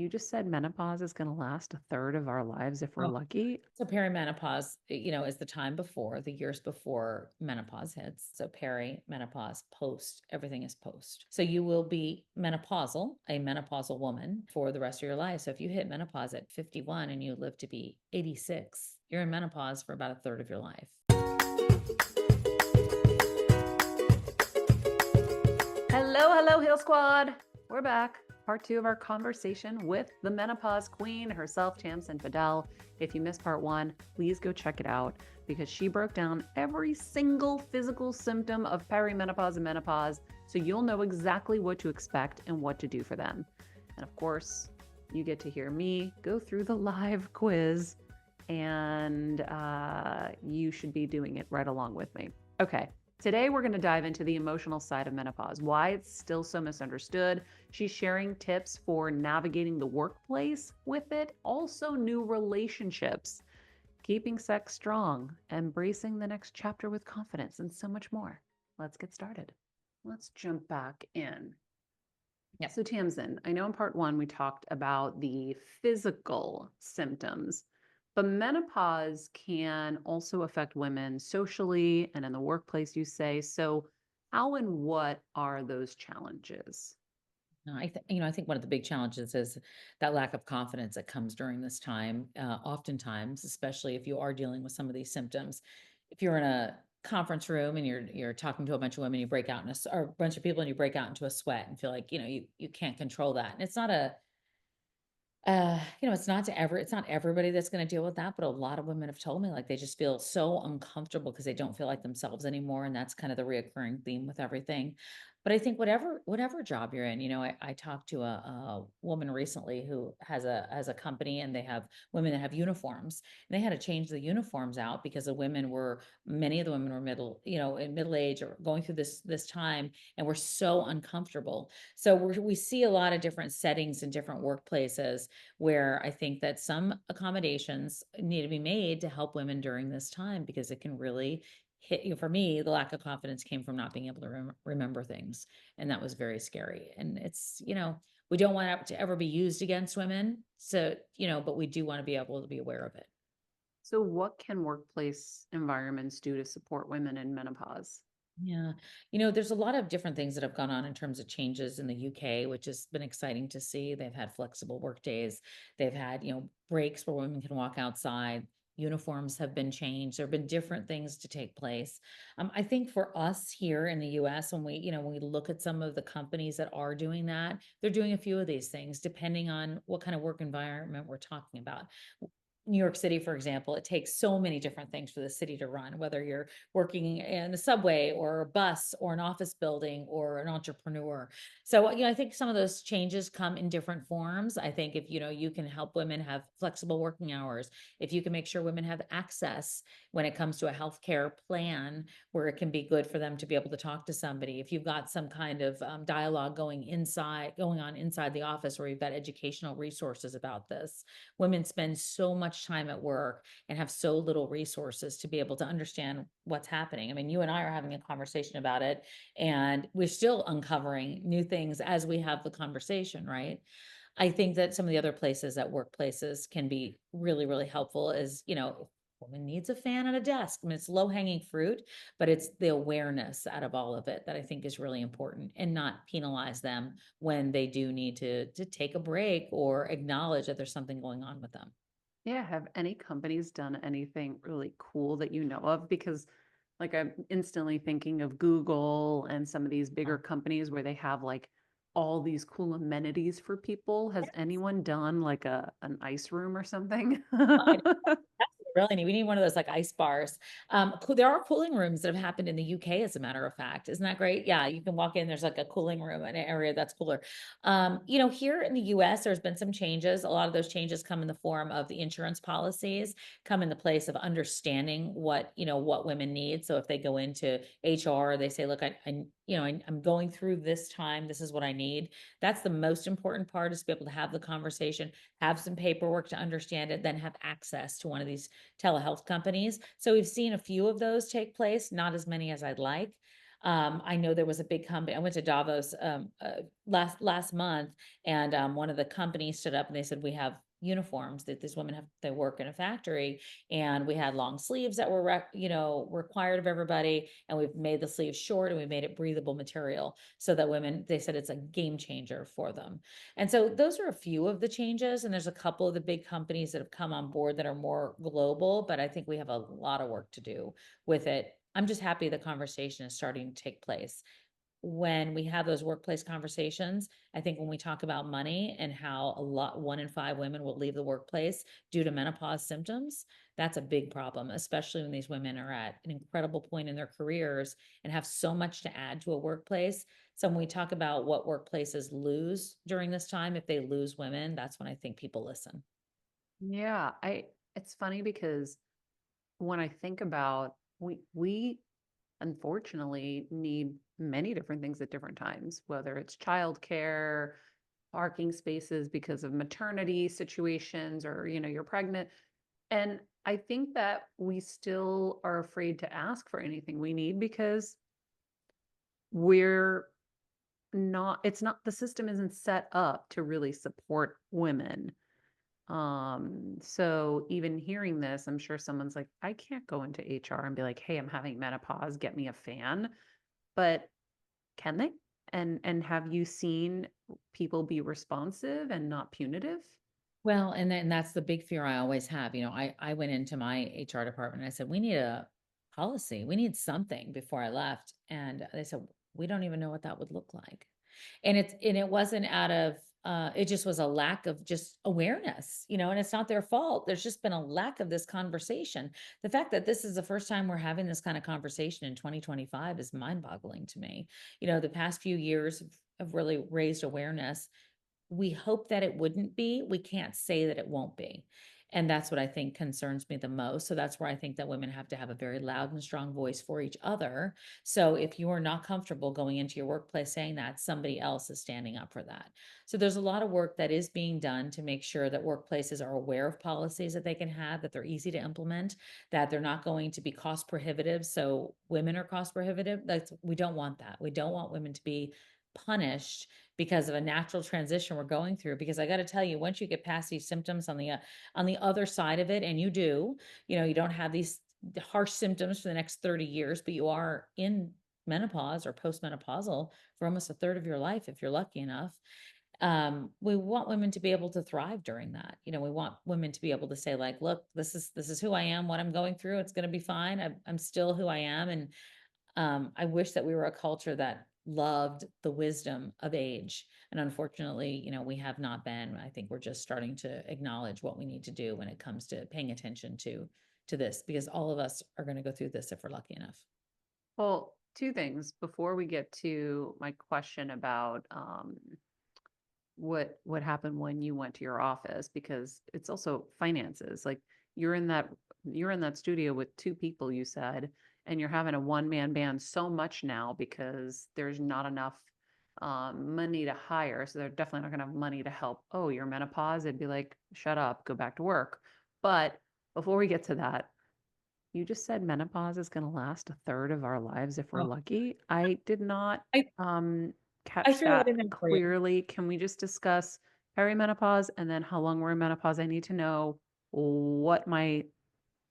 You just said menopause is going to last a third of our lives if we're Oh, lucky. so perimenopause, is the time before, the years before menopause hits. So perimenopause, post, everything is post. So you will be menopausal, a menopausal woman for the rest of your life. So if you hit menopause at 51 and you live to be 86, you're in menopause for about a third of your life. Hello, hello, Hill Squad. We're back. Part two of our conversation with the menopause queen herself, Tamsen Fadal. If you missed part one, please go check it out because she broke down every single physical symptom of perimenopause and menopause so you'll know exactly what to expect and what to do for them. And of course, you get to hear me go through the live quiz, and you should be doing it right along with me. Okay. Today, we're going to dive into the emotional side of menopause, why it's still so misunderstood. She's sharing tips for navigating the workplace with it, also new relationships, keeping sex strong, embracing the next chapter with confidence, and so much more. Let's get started. Let's jump back in. Yep. So, Tamsin, I know in part one we talked about the physical symptoms, but menopause can also affect women socially and in the workplace, you say. So, how and what are those challenges? No, I think one of the big challenges is that lack of confidence that comes during this time. Oftentimes, especially if you are dealing with some of these symptoms, if you're in a conference room and you're talking to a bunch of women, you break out or a bunch of people, and you break out into a sweat and feel like you can't control that. And it's not it's not everybody that's going to deal with that, but a lot of women have told me like they just feel so uncomfortable because they don't feel like themselves anymore. And that's kind of the reoccurring theme with everything. But I think whatever job you're in, I talked to a woman recently who has a company, and they have women that have uniforms, and they had to change the uniforms out because many of the women were in middle age or going through this time, and were so uncomfortable. So we see a lot of different settings in different workplaces where I think that some accommodations need to be made to help women during this time, because it can really hit you. For me, the lack of confidence came from not being able to remember things. And that was very scary. And we don't want it to ever be used against women. So, but we do want to be able to be aware of it. So, what can workplace environments do to support women in menopause? Yeah. There's a lot of different things that have gone on in terms of changes in the UK, which has been exciting to see. They've had flexible work days. They've had, breaks where women can walk outside. Uniforms have been changed. There have been different things to take place. I think for us here in the US, when we look at some of the companies that are doing that, they're doing a few of these things depending on what kind of work environment we're talking about. New York City, for example, it takes so many different things for the city to run, whether you're working in a subway or a bus or an office building or an entrepreneur. So, I think some of those changes come in different forms. I think if, you can help women have flexible working hours, if you can make sure women have access when it comes to a healthcare plan where it can be good for them to be able to talk to somebody, if you've got some kind of dialogue going on inside the office, where you've got educational resources about this. Women spend so much time at work and have so little resources to be able to understand what's happening. I mean, you and I are having a conversation about it, and we're still uncovering new things as we have the conversation, right? I think that some of the other places at workplaces can be really, really helpful is, if woman needs a fan and a desk. I mean, it's low hanging fruit, but it's the awareness out of all of it that I think is really important, and not penalize them when they do need to take a break or acknowledge that there's something going on with them. Yeah, have any companies done anything really cool that you know of? Because, like, I'm instantly thinking of Google and some of these bigger companies where they have like all these cool amenities for people. Has anyone done like an ice room or something? That's really neat. We need one of those like ice bars. There are cooling rooms that have happened in the UK, as a matter of fact. Isn't that great? Yeah, you can walk in, there's like a cooling room, an area that's cooler. Here in the US, there's been some changes. A lot of those changes come in the form of the insurance policies, come in the place of understanding what women need. So if they go into HR, they say, look, I'm going through this time. This is what I need. That's the most important part, is to be able to have the conversation, have some paperwork to understand it, then have access to one of these telehealth companies. So we've seen a few of those take place, not as many as I'd like. I know there was a big company. I went to Davos last month, and one of the companies stood up and they said, "We have uniforms that these women have. They work in a factory, and we had long sleeves that were required of everybody, and we've made the sleeves short and we made it breathable material so that women." They said it's a game changer for them. And so those are a few of the changes, and there's a couple of the big companies that have come on board that are more global, but I think we have a lot of work to do with it. I'm just happy the conversation is starting to take place. When we have those workplace conversations, I think when we talk about money and how 1 in 5 women will leave the workplace due to menopause symptoms, that's a big problem, especially when these women are at an incredible point in their careers and have so much to add to a workplace. So when we talk about what workplaces lose during this time, if they lose women, that's when I think people listen. Yeah, I it's funny because when I think about we unfortunately need many different things at different times, whether it's childcare, parking spaces because of maternity situations, or you're pregnant. And I think that we still are afraid to ask for anything we need because we're not it's not the system isn't set up to really support women. So even hearing this, I'm sure someone's like, I can't go into HR and be like, hey, I'm having menopause, get me a fan. But can they? And have you seen people be responsive and not punitive? Well, and then that's the big fear I always have. I went into my HR department and I said, we need a policy. We need something before I left. And they said, we don't even know what that would look like. And it wasn't out of it just was a lack of just awareness, and it's not their fault. There's just been a lack of this conversation. The fact that this is the first time we're having this kind of conversation in 2025 is mind-boggling to me. The past few years have really raised awareness. We hope that it wouldn't be. We can't say that it won't be. And that's what I think concerns me the most. So that's where I think that women have to have a very loud and strong voice for each other. So if you are not comfortable going into your workplace saying that, somebody else is standing up for that. So there's a lot of work that is being done to make sure that workplaces are aware of policies that they can have, that they're easy to implement, that they're not going to be cost prohibitive. So women are cost prohibitive. We don't want that. We don't want women to be punished because of a natural transition we're going through. Because I got to tell you, once you get past these symptoms on the other side of it, and you don't have these harsh symptoms for the next 30 years, but you are in menopause or postmenopausal for almost a third of your life if you're lucky enough. We want women to be able to thrive during that. We want women to be able to say, like, look, this is who I am, what I'm going through, it's going to be fine. I'm still who I am. And I wish that we were a culture that loved the wisdom of age. And unfortunately, we have not been. I think we're just starting to acknowledge what we need to do when it comes to paying attention to this, because all of us are going to go through this if we're lucky enough. Well, two things before we get to my question about what happened when you went to your office, because it's also finances. Like you're in that you're in that studio with two people, you said, and you're having a one-man band so much now because there's not enough money to hire. So they're definitely not gonna have money to help. Oh, your menopause, it'd be like, shut up, go back to work. But before we get to that, you just said menopause is going to last a third of our lives if we're Oh, lucky. I did not I, I catch threw that that in there for you. clearly. Can we just discuss perimenopause and then how long we're in menopause? I need to know what my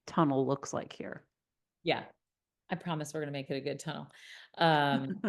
tunnel looks like here. Yeah, I promise we're going to make it a good tunnel. Um,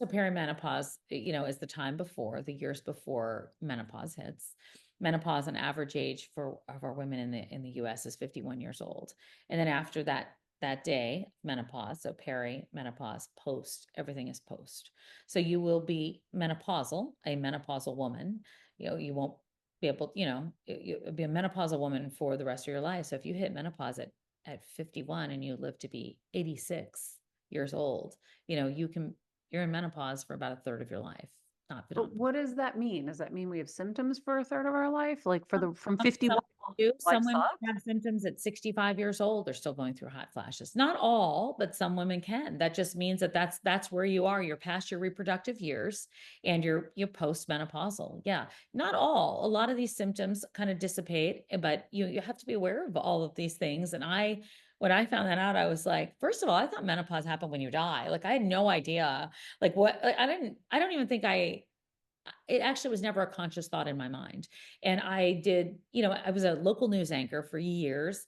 So perimenopause, is the time before, the years before menopause hits. Menopause, an average age for of our women in the US is 51 years old. And then after that day, menopause, so perimenopause, post, everything is post. So you will be menopausal, a menopausal woman. You won't be able, you'll be a menopausal woman for the rest of your life. So if you hit menopause at 51 and you live to be 86 years old, you're in menopause for about a third of your life, not if you But don't. what does that mean? Does that mean we have symptoms for a third of our life? Like for the from Some 51, do. life Some women sucks? have symptoms at 65 years old. They're still going through hot flashes. Not all, but some women can. That just means that that's where you are. You're past your reproductive years and you're postmenopausal. Yeah, not all. A lot of these symptoms kind of dissipate, but you have to be aware of all of these things. And I when I found that out, I was like, first of all, I thought menopause happened when you die. Like I had no idea. Like what like, I don't even think it actually was never a conscious thought in my mind. And I did, I was a local news anchor for years,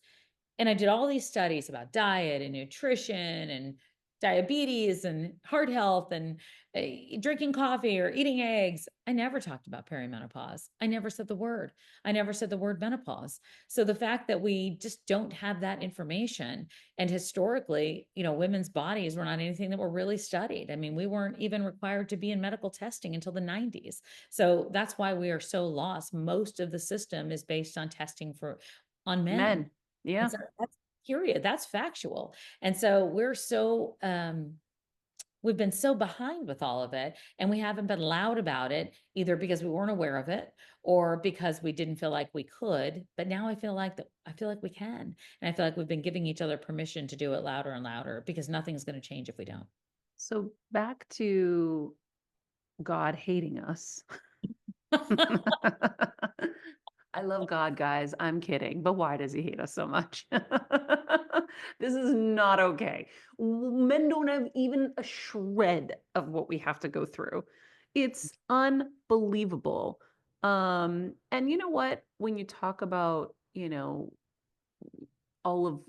and I did all these studies about diet and nutrition and diabetes and heart health and drinking coffee or eating eggs. I never talked about perimenopause. I never said the word. I never said the word menopause. So the fact that we just don't have that information, and historically, women's bodies were not anything that were really studied. I mean, we weren't even required to be in medical testing until the 90s. So that's why we are so lost. Most of the system is based on testing on men. Men. Yeah. That's period. That's factual. And so we've been so behind with all of it, and we haven't been loud about it, either because we weren't aware of it or because we didn't feel like we could. But now I feel like we can. And I feel like we've been giving each other permission to do it louder and louder, because nothing's going to change if we don't. So back to God hating us. I love God, guys. I'm kidding. But why does he hate us so much? This is not okay. Men don't have even a shred of what we have to go through. It's unbelievable. And you know what? When you talk about, all of,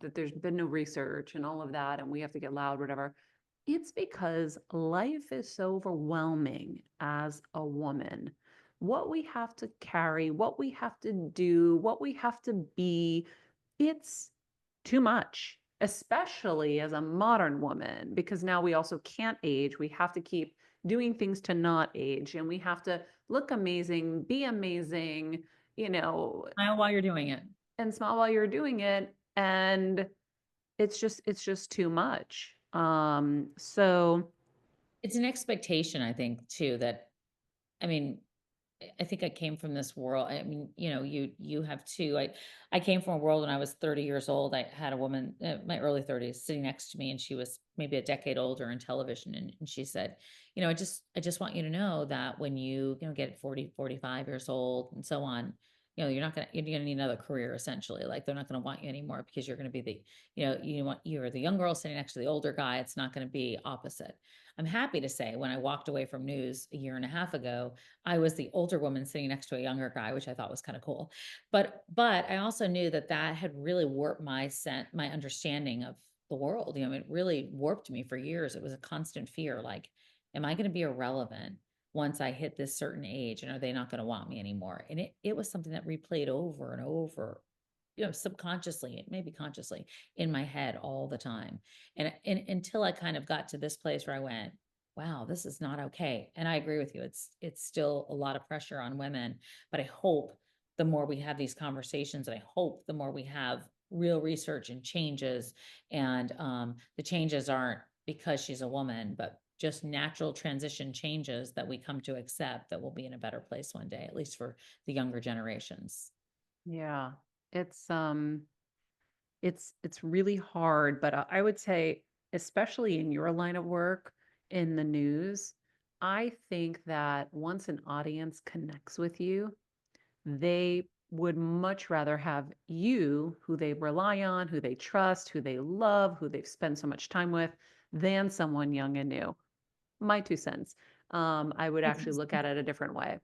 that there's been no research and all of that, and we have to get loud, whatever. It's because life is so overwhelming as a woman. What we have to carry, what we have to do, what we have to be, it's too much, especially as a modern woman, because now we also can't age. We have to keep doing things to not age, and we have to look amazing, be amazing, you know, Smile while you're doing it. and smile while you're doing it. And it's just too much. So It's an expectation, I think, too, that, I mean, I think I came from this world. I mean, you have too. I came from a world when I was 30 years old. I had a woman, my early 30s, sitting next to me, and she was maybe a decade older in television, and she said, I just want you to know that when you get 40, 45 years old and so on, you're gonna need another career, essentially. Like they're not gonna want you anymore, because you're gonna be you're the young girl sitting next to the older guy. It's not gonna be opposite. I'm happy to say, when I walked away from news a year and a half ago, I was the older woman sitting next to a younger guy, which I thought was kind of cool. But I also knew that had really warped my understanding of the world. It really warped me for years. It was a constant fear, like, am I going to be irrelevant once I hit this certain age, and are they not going to want me anymore? And it was something that replayed over and over, subconsciously, maybe consciously, in my head all the time. And until I kind of got to this place where I went, wow, this is not okay. And I agree with you. It's still a lot of pressure on women, but I hope the more we have these conversations, and I hope the more we have real research and changes, and the changes aren't because she's a woman, but just natural transition changes that we come to accept, that we'll be in a better place one day, at least for the younger generations. yeah, it's really hard, but I would say, especially in your line of work in the news, I think that once an audience connects with you, they would much rather have you, who they rely on, who they trust, who they love, who they've spent so much time with, than someone young and new. My 2 cents. I would actually look at it a different way.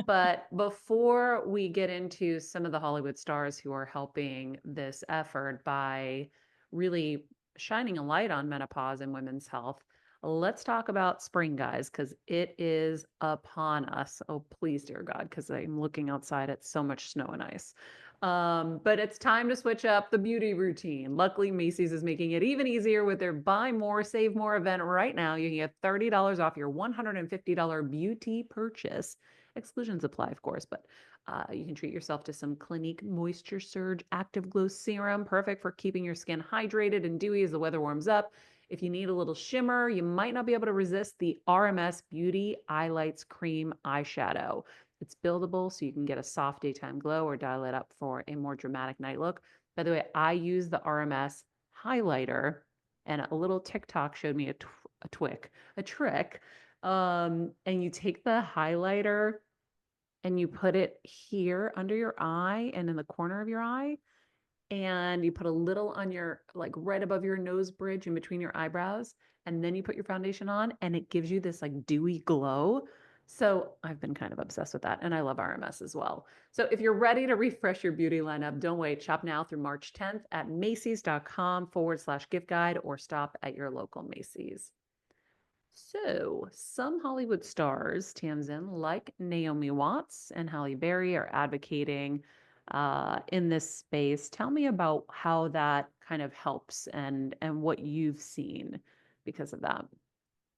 But before we get into some of the Hollywood stars who are helping this effort by really shining a light on menopause and women's health, let's talk about spring, guys, because it is upon us. Oh, please, dear God, because I'm looking outside at so much snow and ice. But it's time to switch up the beauty routine. Luckily, Macy's is making it even easier with their buy more, save more event right now. You can get $30 off your $150 beauty purchase. Exclusions apply, of course, but you can treat yourself to some Clinique Moisture Surge Active Glow Serum, perfect for keeping your skin hydrated and dewy as the weather warms up. If you need a little shimmer, you might not be able to resist the RMS Beauty Eyelights Cream Eyeshadow. It's buildable, so you can get a soft daytime glow or dial it up for a more dramatic night look. By the way, I use the RMS highlighter, and a little TikTok showed me a trick. And you take the highlighter and you put it here under your eye and in the corner of your eye, and you put a little on your, like, right above your nose bridge in between your eyebrows, and then you put your foundation on, and it gives you this like dewy glow. So I've been kind of obsessed with that, and I love RMS as well. So if you're ready to refresh your beauty lineup, don't wait. Shop now through March 10th at Macy's.com/gift guide or stop at your local Macy's. So, some Hollywood stars, Tamsin, like Naomi Watts and Halle Berry, are advocating in this space. Tell me about how that kind of helps and what you've seen because of that.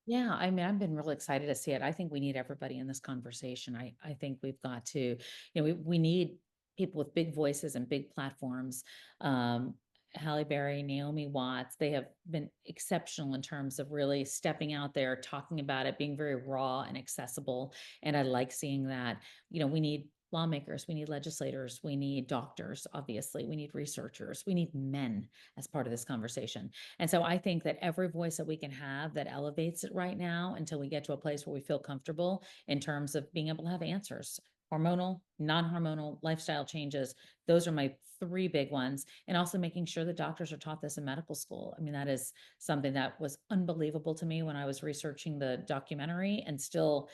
Yeah, I mean, I've been really excited to see it. I think we need everybody in this conversation. I think we've got to, we need people with big voices and big platforms. Um, Halle Berry, Naomi Watts, they have been exceptional in terms of really stepping out there, talking about it, being very raw and accessible. And I like seeing that. We need lawmakers, we need legislators, we need doctors, obviously, we need researchers, we need men as part of this conversation. And so I think that every voice that we can have that elevates it right now until we get to a place where we feel comfortable in terms of being able to have answers. Hormonal, non-hormonal, lifestyle changes. Those are my three big ones. And also making sure that doctors are taught this in medical school. I mean, that is something that was unbelievable to me when I was researching the documentary, and still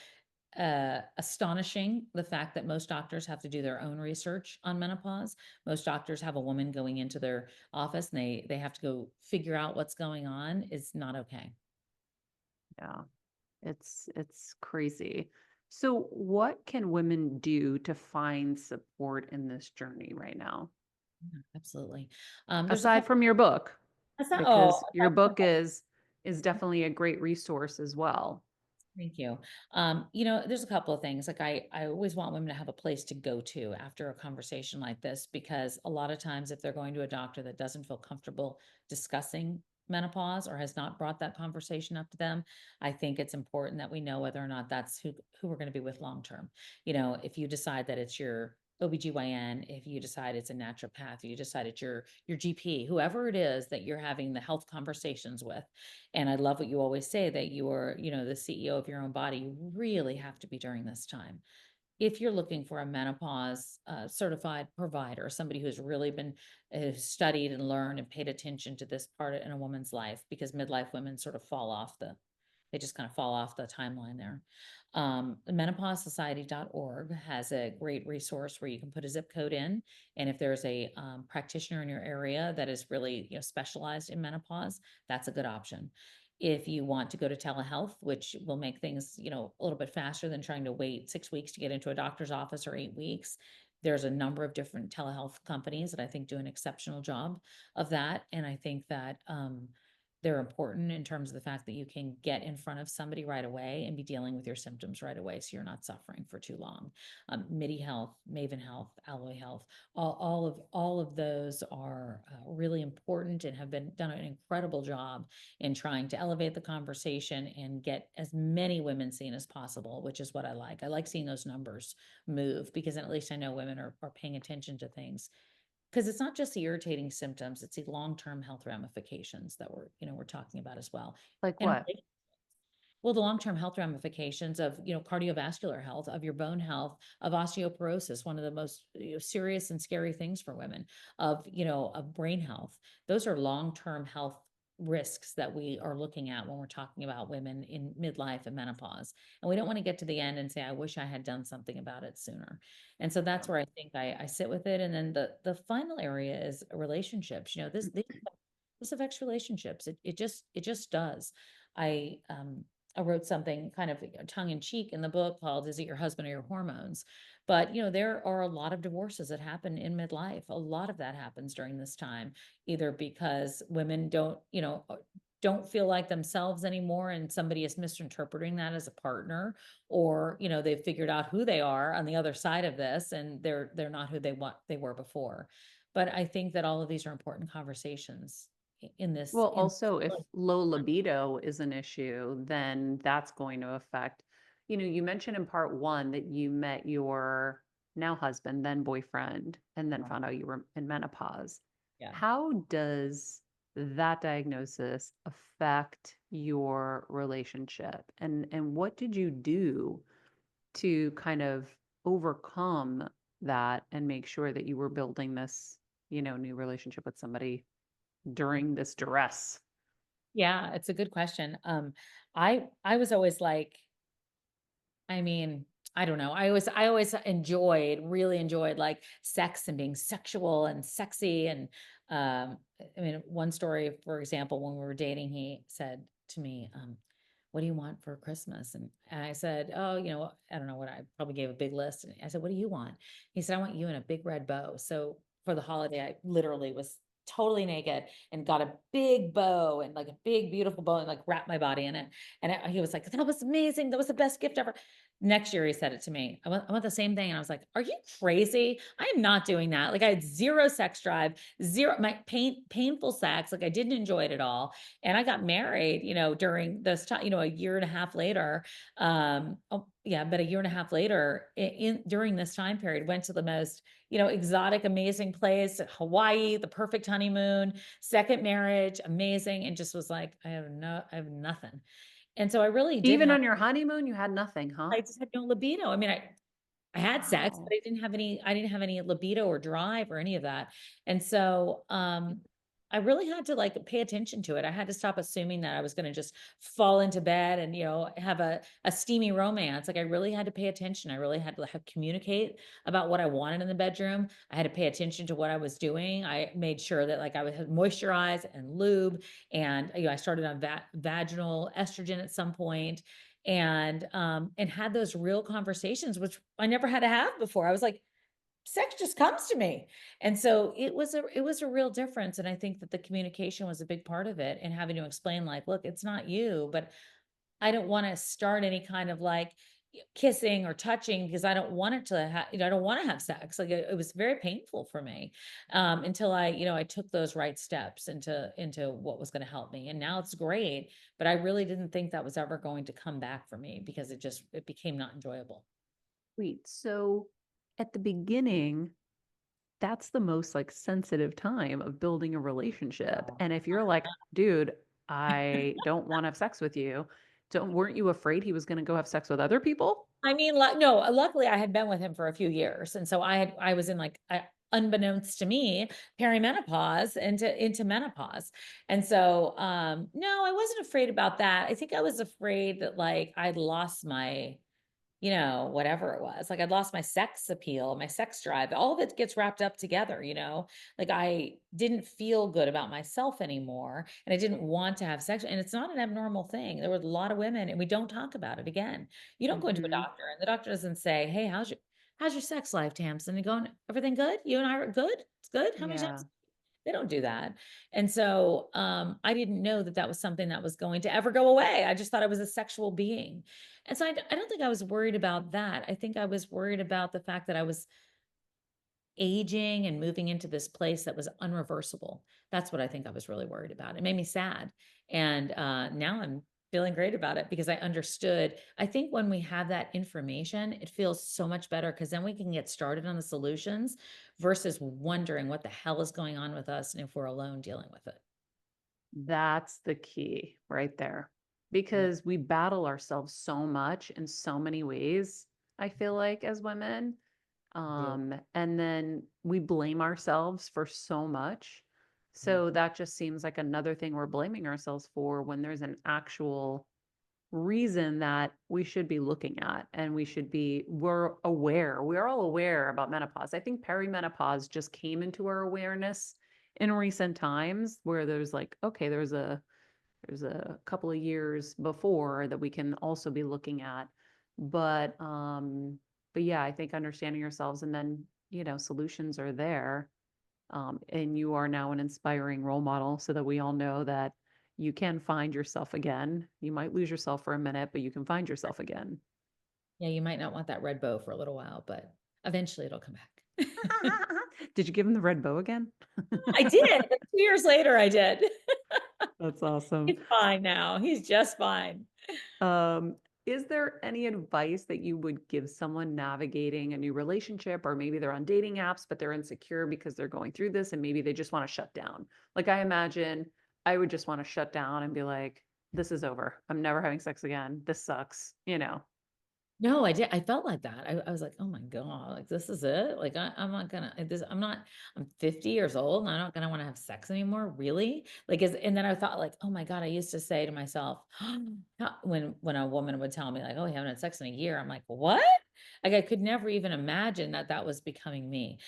astonishing, the fact that most doctors have to do their own research on menopause. Most doctors have a woman going into their office and they have to go figure out what's going on is not okay. Yeah, it's crazy. So, what can women do to find support in this journey right now? Yeah, absolutely. There's a Aside couple. from your book, That's not, oh, because your aside from book is definitely a great resource as well. Thank you. There's a couple of things. Like I always want women to have a place to go to after a conversation like this, because a lot of times if they're going to a doctor that doesn't feel comfortable discussing menopause or has not brought that conversation up to them, I think it's important that we know whether or not that's who we're going to be with long term. If you decide that it's your OBGYN, if you decide it's a naturopath, you decide it's your GP, whoever it is that you're having the health conversations with. And I love what you always say, that you are, the CEO of your own body. You really have to be during this time. If you're looking for a menopause certified provider, somebody who's really been studied and learned and paid attention to this part in a woman's life, because midlife women sort of they just kind of fall off the timeline there. MenopauseSociety.org has a great resource where you can put a zip code in. And if there's a practitioner in your area that is really, specialized in menopause, that's a good option. If you want to go to telehealth, which will make things, a little bit faster than trying to wait 6 weeks to get into a doctor's office, or 8 weeks, there's a number of different telehealth companies that I think do an exceptional job of that. And I think that they're important in terms of the fact that you can get in front of somebody right away and be dealing with your symptoms right away, so you're not suffering for too long. MIDI Health, Maven Health, Alloy Health, all of those are really important and have been done an incredible job in trying to elevate the conversation and get as many women seen as possible, which is what I like. I like seeing those numbers move, because then at least I know women are paying attention to things, because it's not just the irritating symptoms, it's the long-term health ramifications that we're talking about as well. Like And what? well, the long-term health ramifications of, cardiovascular health, of your bone health, of osteoporosis, one of the most, serious and scary things for women, of brain health. Those are long-term health risks that we are looking at when we're talking about women in midlife and menopause. And we don't want to get to the end and say, I wish I had done something about it sooner. And so Yeah. that's where I think I sit with it. And then the final area is relationships. This affects relationships. It just does. I I wrote something kind of tongue in cheek in the book called "Is It Your Husband or Your Hormones?" But there are a lot of divorces that happen in midlife. A lot of that happens during this time, either because women don't feel like themselves anymore, and somebody is misinterpreting that as a partner, or they've figured out who they are on the other side of this, and they're not who they were before. But I think that all of these are important conversations in this Well, in also, if low libido is an issue, then that's going to affect, you mentioned in part one that you met your now husband, then boyfriend, and then Yeah. found out you were in menopause. Yeah. How does that diagnosis affect your relationship? And what did you do to kind of overcome that and make sure that you were building this new relationship with somebody during this duress? Yeah, it's a good question. I was always like, I mean, I don't know. I always really enjoyed like sex and being sexual and sexy. And I mean, one story, for example, when we were dating, he said to me, what do you want for Christmas? And I said, oh, I don't know what, I probably gave a big list. And I said, what do you want? He said, I want you in a big red bow. So for the holiday, I literally was totally naked and got a big bow and like a big, beautiful bow and like wrapped my body in it. And he was like, that was amazing. That was the best gift ever. Next year, he said it to me. I want the same thing. And I was like, are you crazy? I am not doing that. Like I had zero sex drive, zero, my painful sex. Like I didn't enjoy it at all. And I got married, during this time, a year and a half later. Oh, yeah, but a year and a half later during this time period, went to the most, exotic, amazing place, Hawaii, the perfect honeymoon, second marriage, amazing. And just was like, I have nothing. And so I really did Even have, on your honeymoon, you had nothing, huh? I just had no libido. I mean, I had sex, but Wow. I didn't have any libido or drive or any of that. And so, I really had to like pay attention to it. I had to stop assuming that I was going to just fall into bed and, have a steamy romance. Like I really had to pay attention. I really had to communicate about what I wanted in the bedroom. I had to pay attention to what I was doing. I made sure that like I would moisturize and lube, and, I started on vaginal estrogen at some point, and had those real conversations, which I never had to have before. I was like, sex just comes to me. And so it was a real difference. And I think that the communication was a big part of it, and having to explain like, look, it's not you, but I don't want to start any kind of like kissing or touching because I don't want it to I don't want to have sex. Like it was very painful for me, until I took those right steps into what was going to help me. And now it's great, but I really didn't think that was ever going to come back for me because it became not enjoyable. Wait, so at the beginning, that's the most like sensitive time of building a relationship. Oh. And if you're like, dude, I don't want to have sex with you, weren't you afraid he was going to go have sex with other people? I mean, no, luckily I had been with him for a few years. And so I was in like, unbeknownst to me, perimenopause into menopause. And so, no, I wasn't afraid about that. I think I was afraid that like I'd lost my, whatever it was. Like I'd lost my sex appeal, my sex drive. All of it gets wrapped up together. Like I didn't feel good about myself anymore, and I didn't want to have sex. And it's not an abnormal thing. There were a lot of women, and we don't talk about it again. You don't go into a Hmm. doctor and the doctor doesn't say, hey, how's your sex life, Tamsen? You going, everything good? You and I are good? It's good. How many Yeah. times? They don't do that. And so, I didn't know that that was something that was going to ever go away. I just thought I was a sexual being. And so I don't think I was worried about that. I think I was worried about the fact that I was aging and moving into this place that was unreversible. That's what I think I was really worried about. It made me sad. And now I'm feeling great about it because I understood. I think when we have that information, it feels so much better because then we can get started on the solutions versus wondering what the hell is going on with us and if we're alone dealing with it. That's the key right there. Yeah. Because we battle ourselves so much in so many ways, I feel like as women. Yeah. And then we blame ourselves for so much. Yeah. So that just seems like another thing we're blaming ourselves for when there's an actual reason that we should be looking at, and we're all aware about menopause. I think perimenopause just came into our awareness in recent times, where there's like, okay, there's a couple of years before that we can also be looking at. But yeah, I think understanding yourselves, and then, solutions are there. And you are now an inspiring role model, so that we all know that you can find yourself again. You might lose yourself for a minute, but you can find yourself again. Yeah, you might not want that red bow for a little while, but eventually it'll come back. Did you give him the red bow again? I did. Like 2 years later, I did. That's awesome. He's fine now. He's just fine. Um, is there any advice that you would give someone navigating a new relationship, or maybe they're on dating apps, but they're insecure because they're going through this and maybe they just want to shut down? Like, I imagine I would just want to shut down and be like, this is over. I'm never having sex again. This sucks. No, I did. I felt like that. I was like, oh my God, like this is it. Like I'm not gonna I'm 50 years old and I'm not gonna want to have sex anymore. Really? And then I thought like, oh my God, I used to say to myself, when a woman would tell me like, oh, you haven't had sex in a year, I'm like, what? Like I could never even imagine that that was becoming me.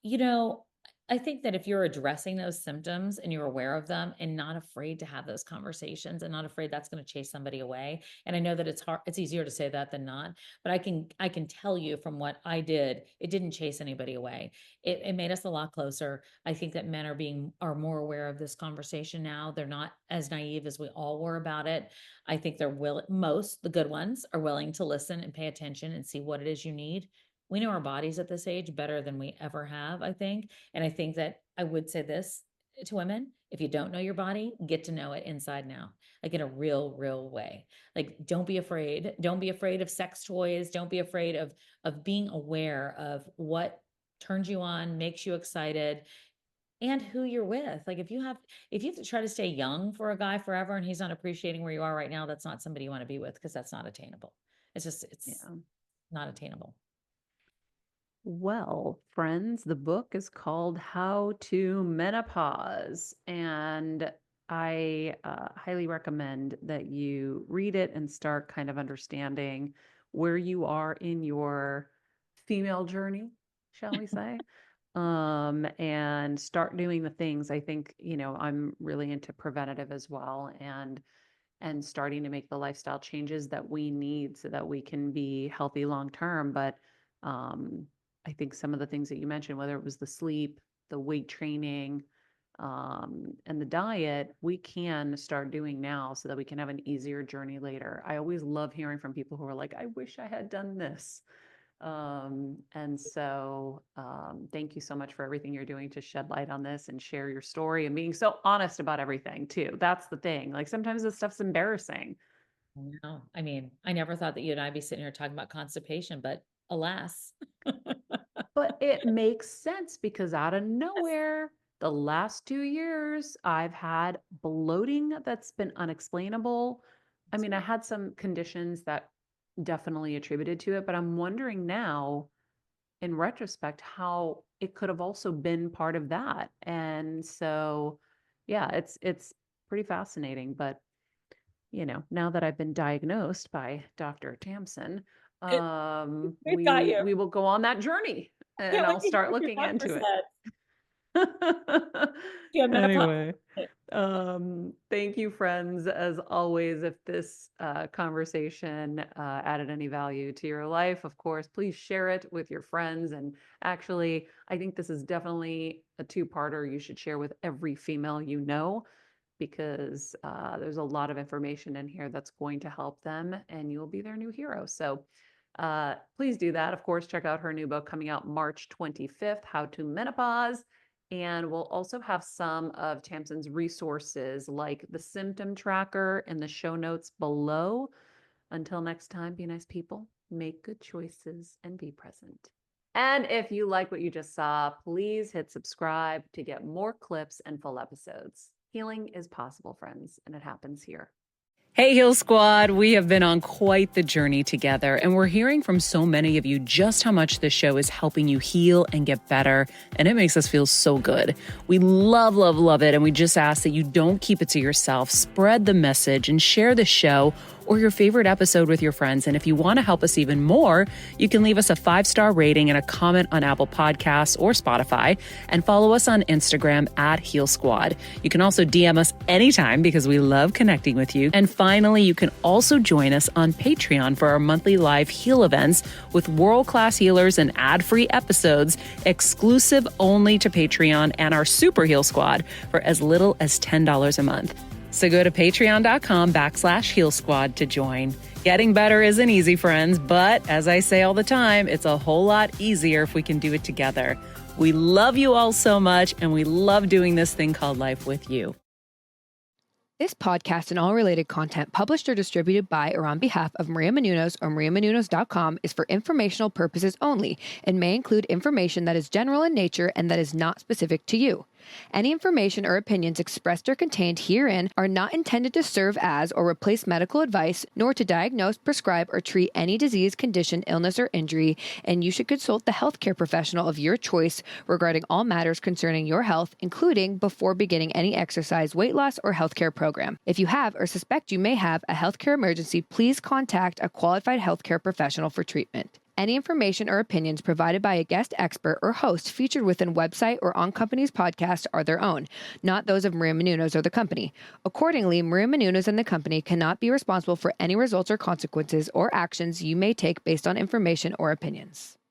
You know, I think that if you're addressing those symptoms and you're aware of them and not afraid to have those conversations and not afraid that's going to chase somebody away. And I know that it's hard, it's easier to say that than not, but I can tell you from what I did, it didn't chase anybody away. It made us a lot closer. I think that men are more aware of this conversation now. They're not as naive as we all were about it. I think the good ones are willing to listen and pay attention and see what it is you need. We know our bodies at this age better than we ever have, I think. And I think that I would say this to women: if you don't know your body, get to know it inside now, like in a real way. Like don't be afraid. Don't be afraid of sex toys. Don't be afraid of being aware of what turns you on, makes you excited, and who you're with. Like if you have to try to stay young for a guy forever and he's not appreciating where you are right now, that's not somebody you want to be with, because that's not attainable. It's Yeah. not attainable. Well, friends, the book is called How to Menopause, and I highly recommend that you read it and start kind of understanding where you are in your female journey, shall we say, and start doing the things. I think, I'm really into preventative as well, and starting to make the lifestyle changes that we need so that we can be healthy long term. But um, I think some of the things that you mentioned, whether it was the sleep, the weight training, and the diet, we can start doing now so that we can have an easier journey later. I always love hearing from people who are like, I wish I had done this. Thank you so much for everything you're doing to shed light on this and share your story and being so honest about everything too. That's the thing. Like sometimes this stuff's embarrassing, No, I mean, I never thought that you and I'd be sitting here talking about constipation, but alas. but it makes sense because out of nowhere, the last 2 years, I've had bloating that's been unexplainable. I mean, I had some conditions that definitely attributed to it, but I'm wondering now in retrospect how it could have also been part of that. And so yeah, it's pretty fascinating. But now that I've been diagnosed by Dr. Tamsen, We've got you. we will go on that journey and Can't wait I'll to hear start what your looking doctor into it. said. You have menopause. Anyway, thank you, friends. As always, if this conversation added any value to your life, of course, please share it with your friends. And actually, I think this is definitely a two-parter you should share with every female you know, because there's a lot of information in here that's going to help them, and you'll be their new hero. So please do that. Of course, check out her new book coming out March 25th, How to Menopause. And we'll also have some of Tamsen's resources like the symptom tracker in the show notes below. Until next time, be nice people, make good choices, and be present. And if you like what you just saw, please hit subscribe to get more clips and full episodes. Healing is possible, friends, and it happens here. Hey, Heal Squad. We have been on quite the journey together, and we're hearing from so many of you just how much this show is helping you heal and get better, and it makes us feel so good. We love, love, love it, and we just ask that you don't keep it to yourself. Spread the message and share the show or your favorite episode with your friends. And if you want to help us even more, you can leave us a 5-star rating and a comment on Apple Podcasts or Spotify, and follow us on Instagram at Heal Squad. You can also DM us anytime because we love connecting with you. And finally, you can also join us on Patreon for our monthly live heal events with world-class healers and ad-free episodes exclusive only to Patreon and our Super Heal Squad for as little as $10 a month. So go to patreon.com/Heal Squad to join. Getting better isn't easy, friends, but as I say all the time, it's a whole lot easier if we can do it together. We love you all so much, and we love doing this thing called life with you. This podcast and all related content published or distributed by or on behalf of Maria Menounos or MariaMenounos.com is for informational purposes only and may include information that is general in nature and that is not specific to you. Any information or opinions expressed or contained herein are not intended to serve as or replace medical advice, nor to diagnose, prescribe, or treat any disease, condition, illness, or injury, and you should consult the healthcare professional of your choice regarding all matters concerning your health, including before beginning any exercise, weight loss, or healthcare program. If you have or suspect you may have a healthcare emergency, please contact a qualified healthcare professional for treatment. Any information or opinions provided by a guest expert or host featured within website or on company's podcast are their own, not those of Maria Menounos or the company. Accordingly, Maria Menounos and the company cannot be responsible for any results or consequences or actions you may take based on information or opinions.